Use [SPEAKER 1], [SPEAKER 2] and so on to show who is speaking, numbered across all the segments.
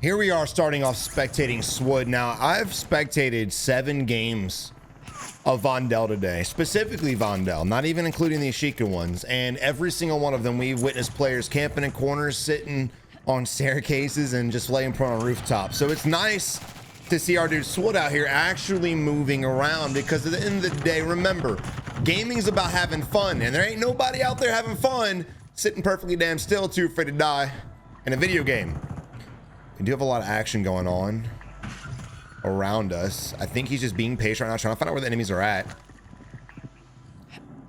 [SPEAKER 1] Here we are starting off spectating SWOD. Now, I've spectated 7 games of Vondel today, specifically Vondel, not even including the Ashika ones. And every single one of them, we've witnessed players camping in corners, sitting on staircases, and just laying prone on rooftops. So it's nice to see our dude SWOD out here actually moving around, because at the end of the day, remember, gaming's about having fun, and there ain't nobody out there having fun sitting perfectly damn still, too afraid to die in a video game. We do have a lot of action going on around us. I think he's just being patient right now, trying to find out where the enemies are at.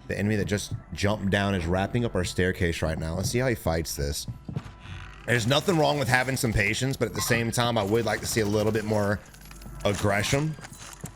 [SPEAKER 1] The enemy that just jumped down is wrapping up our staircase right now. Let's see how he fights this. There's nothing wrong with having some patience, but at the same time, I would like to see a little bit more aggression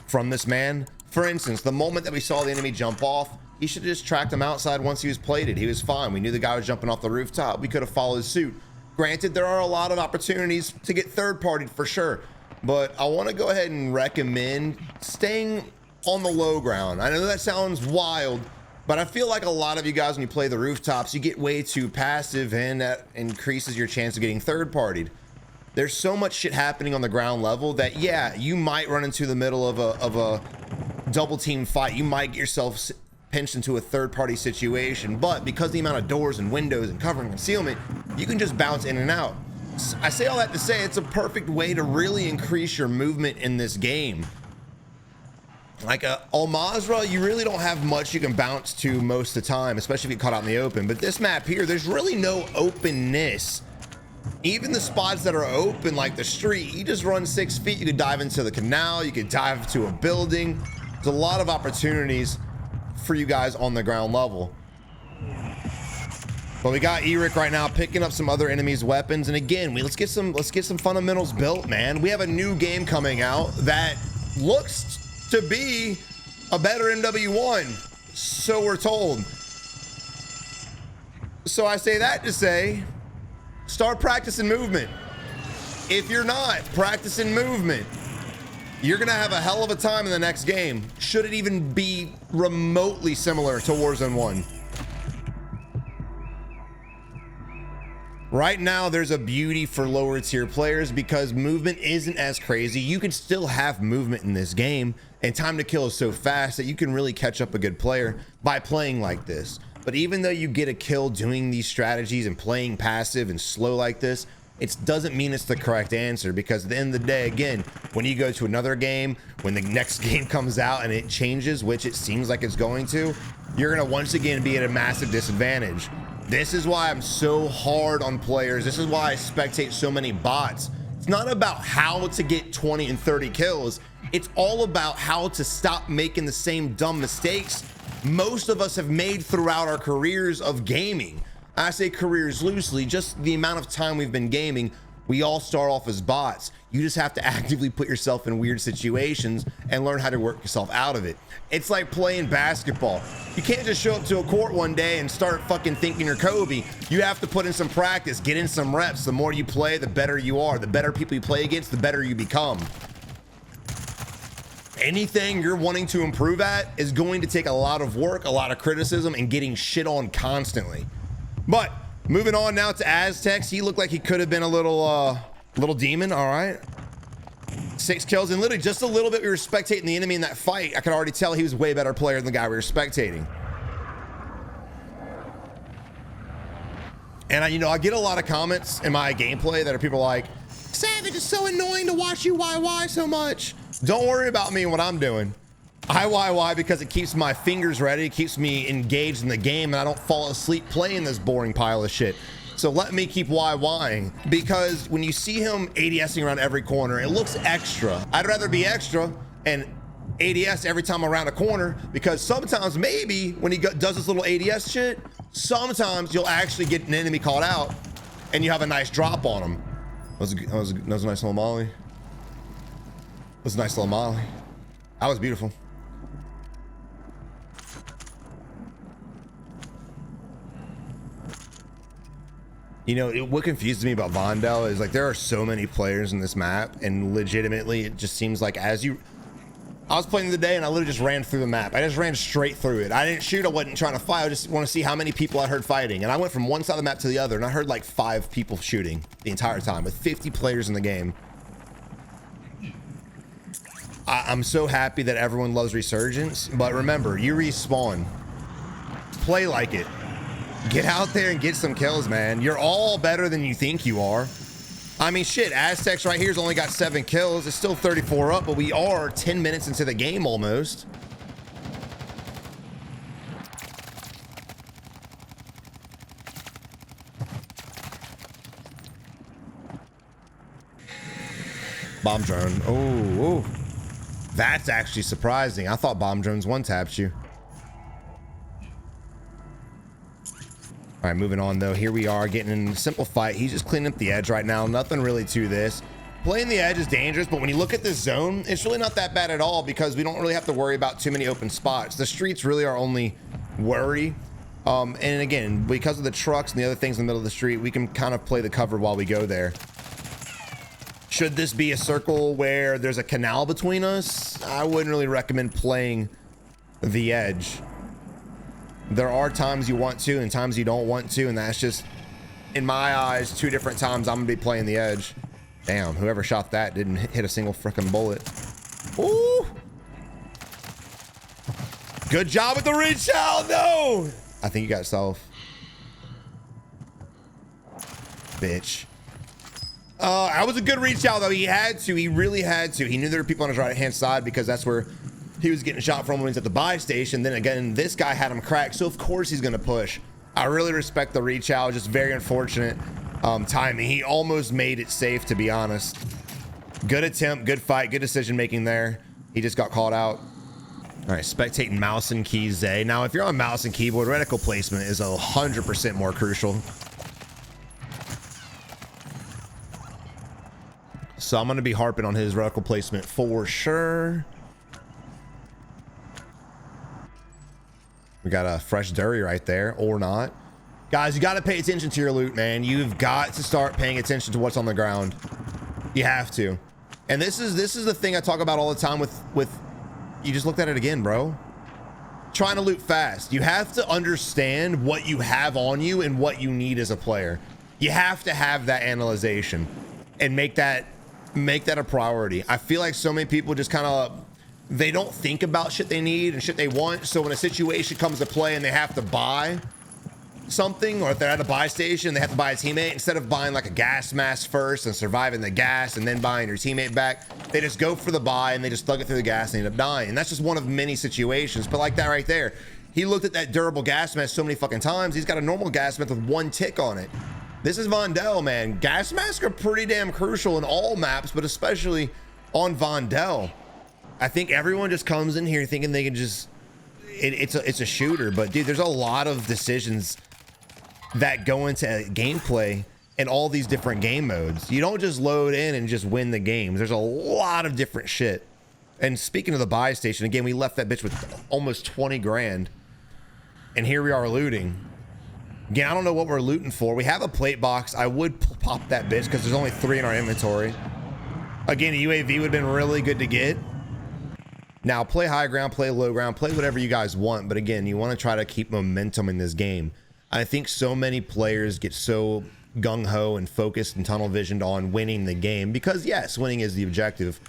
[SPEAKER 1] from this man. For instance, the moment that we saw the enemy jump off, he should have just tracked him outside once he was plated. He was fine. We knew the guy was jumping off the rooftop. We could have followed suit. Granted, there are a lot of opportunities to get third-partied for sure, but I want to go ahead and recommend staying on the low ground. I know that sounds wild, but I feel like a lot of you guys, when you play the rooftops, you get way too passive, and that increases your chance of getting third-partied. There's so much shit happening on the ground level that, yeah, you might run into the middle of a double team fight. You might get yourself pinched into a third-party situation, but because of the amount of doors and windows and cover and concealment, you can just bounce in and out. I say all that to say it's a perfect way to really increase your movement in this game. Like Al-Mazrah, you really don't have much you can bounce to most of the time, especially if you get caught out in the open. But this map here, there's really no openness. Even the spots that are open, like the street, you just run 6 feet, you could dive into the canal, you could dive to a building. There's a lot of opportunities for you guys on the ground level. But we got Eric right now picking up some other enemies' weapons, and again, let's get some fundamentals built, man. We have a new game coming out that looks to be a better MW1, so we're told. So I say that to say, start practicing movement. If you're not practicing movement, you're gonna have a hell of a time in the next game. Should it even be remotely similar to Warzone 1? Right now, there's a beauty for lower tier players because movement isn't as crazy. You can still have movement in this game, and time to kill is so fast that you can really catch up a good player by playing like this. But even though you get a kill doing these strategies and playing passive and slow like this, it doesn't mean it's the correct answer, because at the end of the day, again, when you go to another game, when the next game comes out and it changes, which it seems like it's going to, you're going to once again be at a massive disadvantage. This is why I'm so hard on players. This is why I spectate so many bots. It's not about how to get 20 and 30 kills. It's all about how to stop making the same dumb mistakes most of us have made throughout our careers of gaming. I say careers loosely, just the amount of time we've been gaming. We all start off as bots. You just have to actively put yourself in weird situations and learn how to work yourself out of it. It's like playing basketball. You can't just show up to a court one day and start fucking thinking you're Kobe. You have to put in some practice, get in some reps. The more you play, the better you are. The better people you play against, the better you become. Anything you're wanting to improve at is going to take a lot of work, a lot of criticism, and getting shit on constantly. But moving on now to Aztec. He looked like he could have been a little demon. All right, 6 kills, and literally just a little bit we were spectating the enemy in that fight. I could already tell he was a way better player than the guy we were spectating. And I get a lot of comments in my gameplay that are people like, Savage is so annoying to watch you YY so much. Don't worry about me and what I'm doing. I YY because it keeps my fingers ready, it keeps me engaged in the game, and I don't fall asleep playing this boring pile of shit. So let me keep YYing, because when you see him ADSing around every corner, it looks extra. I'd rather be extra and ADS every time around a corner, because sometimes maybe when he does this little ADS shit, sometimes you'll actually get an enemy caught out and you have a nice drop on him. That was a nice little molly. That was a nice little molly. That was beautiful. What confuses me about Vondel is, like, there are so many players in this map, and legitimately it just seems like as you I was playing the day and I literally just ran through the map. I just ran straight through it. I didn't shoot. I wasn't trying to fight. I just want to see how many people I heard fighting. And I went from one side of the map to the other and I heard like 5 people shooting the entire time with 50 players in the game. I'm so happy that everyone loves Resurgence, but remember, you respawn. Play like it. Get out there and get some kills, man. You're all better than you think you are. I mean, shit, Aztec's right here's only got 7 kills. It's still 34 up, but we are 10 minutes into the game almost. Bomb drone. Oh, that's actually surprising. I thought bomb drones one-tapped you. All right, moving on though. Here we are getting in a simple fight. He's just cleaning up the edge right now. Nothing really to this. Playing the edge is dangerous, but when you look at this zone, it's really not that bad at all because we don't really have to worry about too many open spots. The streets really are only worry. And again, because of the trucks and the other things in the middle of the street, we can kind of play the cover while we go there. Should this be a circle where there's a canal between us? I wouldn't really recommend playing the edge. There are times you want to and times you don't want to, and that's just, in my eyes, 2 different times I'm gonna be playing the edge. Damn, whoever shot that didn't hit a single freaking bullet. Ooh! Good job with the reach out, no! I think you got self. Bitch. That was a good reach out though. He had to, he really had to. He knew there were people on his right hand side because that's where he was getting shot from when he was at the buy station. Then again, this guy had him cracked, so of course he's gonna push. I really respect the reach out. Just very unfortunate timing. He almost made it safe, to be honest. Good attempt, good fight, good decision making there. He just got called out. All right, spectating mouse and keys, Zay. Now, if you're on mouse and keyboard, reticle placement is 100% more crucial. So I'm gonna be harping on his reticle placement for sure. We got a fresh Dury right there, or not. Guys, you got to pay attention to your loot, man. You've got to start paying attention to what's on the ground. You have to. And this is the thing I talk about all the time with you just looked at it again, bro. Trying to loot fast. You have to understand what you have on you and what you need as a player. You have to have that analyzation and make that a priority. I feel like so many people just kind of, they don't think about shit they need and shit they want. So when a situation comes to play and they have to buy something, or if they're at a buy station, they have to buy a teammate, instead of buying like a gas mask first and surviving the gas and then buying your teammate back, they just go for the buy and they just thug it through the gas and end up dying. And that's just one of many situations. But like that right there, he looked at that durable gas mask so many fucking times. He's got a normal gas mask with 1 tick on it. This is Vondel, man. Gas masks are pretty damn crucial in all maps, but especially on Vondel. I think everyone just comes in here thinking they can just, it's a shooter, but dude, there's a lot of decisions that go into gameplay in all these different game modes. You don't just load in and just win the games. There's a lot of different shit. And speaking of the buy station, again, we left that bitch with almost 20 grand. And here we are looting. Again, I don't know what we're looting for. We have a plate box. I would pop that bitch because there's only 3 in our inventory. Again, a UAV would have been really good to get. Now, play high ground, play low ground, play whatever you guys want. But again, you want to try to keep momentum in this game. I think so many players get so gung-ho and focused and tunnel visioned on winning the game because, yes, winning is the objective.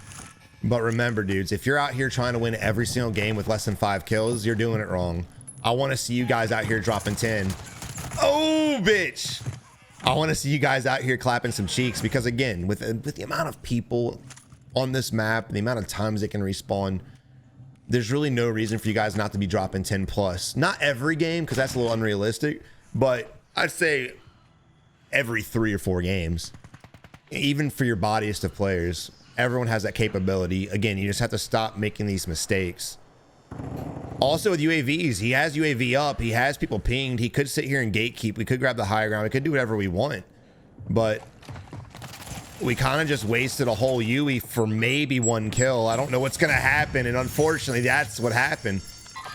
[SPEAKER 1] But remember, dudes, if you're out here trying to win every single game with less than 5 kills, you're doing it wrong. I want to see you guys out here dropping 10. Oh, bitch. I want to see you guys out here clapping some cheeks because, again, with the amount of people on this map, the amount of times it can respawn, there's really no reason for you guys not to be dropping 10 plus. Not every game, because that's a little unrealistic, but I'd say every 3 or 4 games. Even for your bodiest of players, everyone has that capability. Again, you just have to stop making these mistakes. Also with UAVs, he has UAV up, he has people pinged, he could sit here and gatekeep, we could grab the higher ground, we could do whatever we want, but we kind of just wasted a whole UE for maybe 1 kill. I don't know what's gonna happen, and unfortunately that's what happened.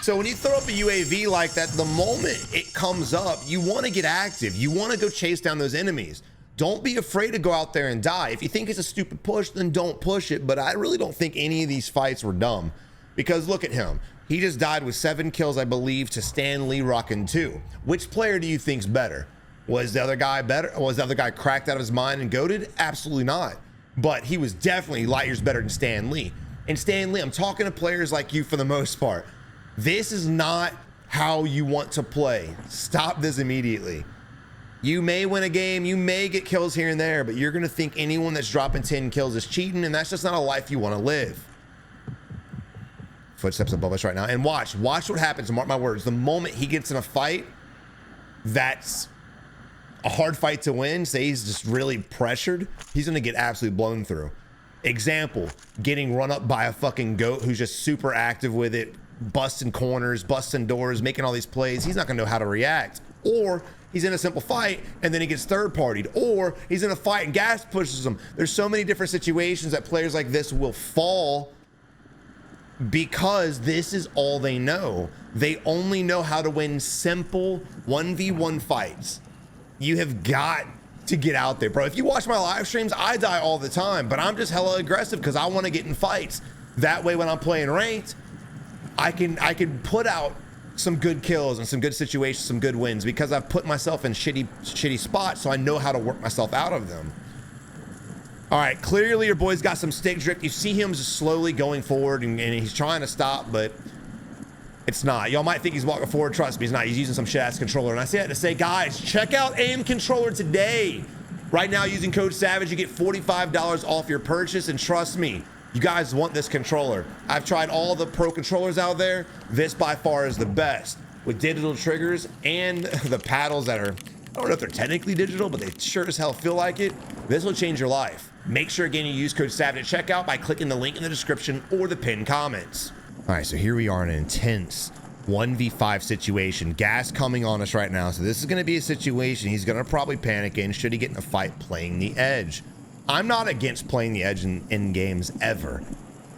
[SPEAKER 1] So when you throw up a UAV like that, the moment it comes up, you want to get active, you want to go chase down those enemies. Don't be afraid to go out there and die. If you think it's a stupid push, then don't push it, but I really don't think any of these fights were dumb. Because look at him. He just died with 7 kills, I believe, to Stan Lee rocking 2. Which player do you think's better? Was the other guy better? Was the other guy cracked out of his mind and goated? Absolutely not. But he was definitely light years better than Stan Lee. And Stan Lee, I'm talking to players like you for the most part. This is not how you want to play. Stop this immediately. You may win a game, you may get kills here and there, but you're gonna think anyone that's dropping 10 kills is cheating, and that's just not a life you wanna live. Footsteps above us right now. And watch what happens, mark my words. The moment he gets in a fight, that's a hard fight to win, say he's just really pressured, he's gonna get absolutely blown through. Example, getting run up by a fucking goat who's just super active with it, busting corners, busting doors, making all these plays. He's not gonna know how to react. Or he's in a simple fight and then he gets third partied, or he's in a fight and gas pushes him. There's so many different situations that players like this will fall because this is all they know. They only know how to win simple 1v1 fights. You have got to get out there, bro. If you watch my live streams, I die all the time, but I'm just hella aggressive because I want to get in fights. That way when I'm playing ranked, I can put out some good kills and some good situations, some good wins, because I've put myself in shitty spots, so I know how to work myself out of them. All right, clearly your boy's got some stick drift. You see him just slowly going forward, and he's trying to stop, but it's not. Y'all might think he's walking forward. Trust me, he's not. He's using some shit-ass controller. And I say that to say, guys, check out aim controller today. Right now, using code SAVAGE, you get $45 off your purchase, and trust me, you guys want this controller. I've tried all the pro controllers out there. This by far is the best, with digital triggers and the paddles that are, I don't know if they're technically digital, but they sure as hell feel like it. This will change your life. Make sure again you use code SAVAGE at checkout by clicking the link in the description or the pinned comments. All right, so here we are in an intense 1v5 situation. Gas coming on us right now. So this is going to be a situation he's going to probably panic in should he get in a fight playing the edge. I'm not against playing the edge in games ever.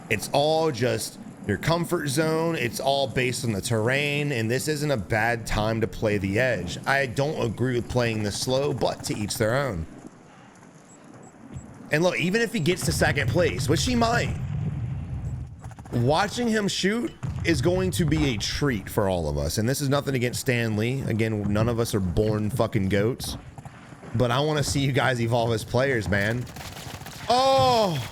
[SPEAKER 1] It's all just your comfort zone. It's all based on the terrain, and this isn't a bad time to play the edge. I don't agree with playing the slow, but to each their own. And look, even if he gets to second place, which he might, watching him shoot is going to be a treat for all of us. And this is nothing against Stan Lee. Again, none of us are born fucking goats, but I want to see you guys evolve as players, man. Oh,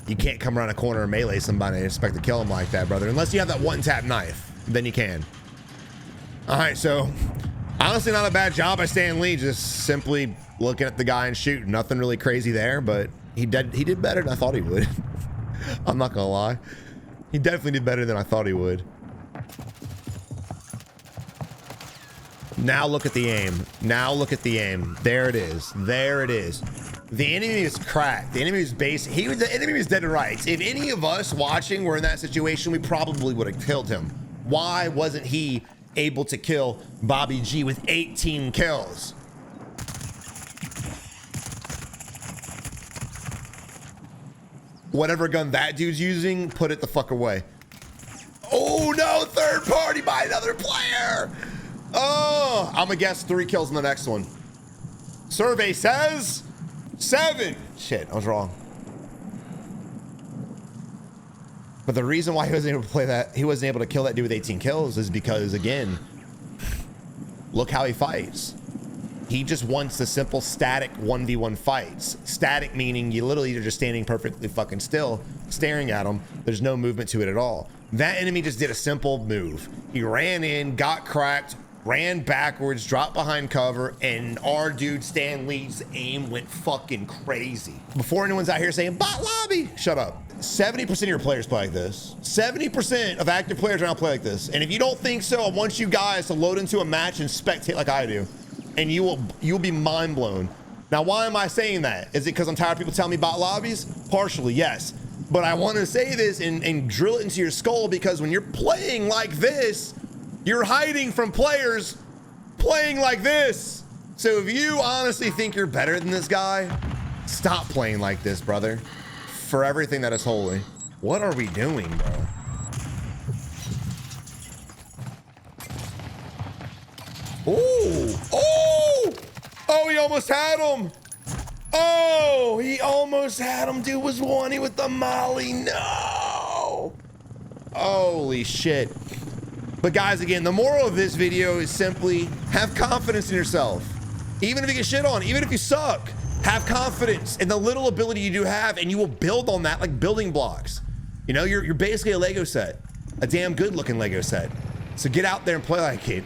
[SPEAKER 1] you can't come around a corner and melee somebody and expect to kill him like that, brother. Unless you have that one-tap knife, then you can. All right, so honestly, not a bad job by Stan Lee. Just simply looking at the guy and shooting. Nothing really crazy there, but he did better than I thought he would. I'm not gonna lie. He definitely did better than I thought he would. Now look at the aim. Now look at the aim. There it is. There it is. The enemy is cracked. The enemy is base. The enemy is dead to rights. If any of us watching were in that situation, we probably would have killed him. Why wasn't he able to kill Bobby G with 18 kills? Whatever gun that dude's using, put it the fuck away. Oh no, third party by another player. Oh, I'm gonna guess 3 kills in the next one. Survey says 7. Shit, I was wrong. But the reason why he wasn't able to play that, he wasn't able to kill that dude with 18 kills is because, again, look how he fights. He just wants the simple static 1v1 fights. Static meaning you literally are just standing perfectly fucking still, staring at him. There's no movement to it at all. That enemy just did a simple move. He ran in, got cracked, ran backwards, dropped behind cover, and our dude Stan Lee's aim went fucking crazy. Before anyone's out here saying, bot lobby, shut up. 70% of your players play like this. 70% of active players are now play like this. And if you don't think so, I want you guys to load into a match and spectate like I do. And you'll be mind blown. Now, why am I saying that? Is it because I'm tired of people telling me about lobbies? Partially, yes. But I want to say this and drill it into your skull, because when you're playing like this, you're hiding from players playing like this. So if you honestly think you're better than this guy, stop playing like this, brother. For everything that is holy. What are we doing, bro? Ooh. Oh! Oh, he almost had him. Oh, he almost had him. Dude was wanting with the molly. No. Holy shit. But guys, again, the moral of this video is simply have confidence in yourself. Even if you get shit on, even if you suck, have confidence in the little ability you do have, and you will build on that like building blocks. You know, you're basically a Lego set, a damn good looking Lego set. So get out there and play like it.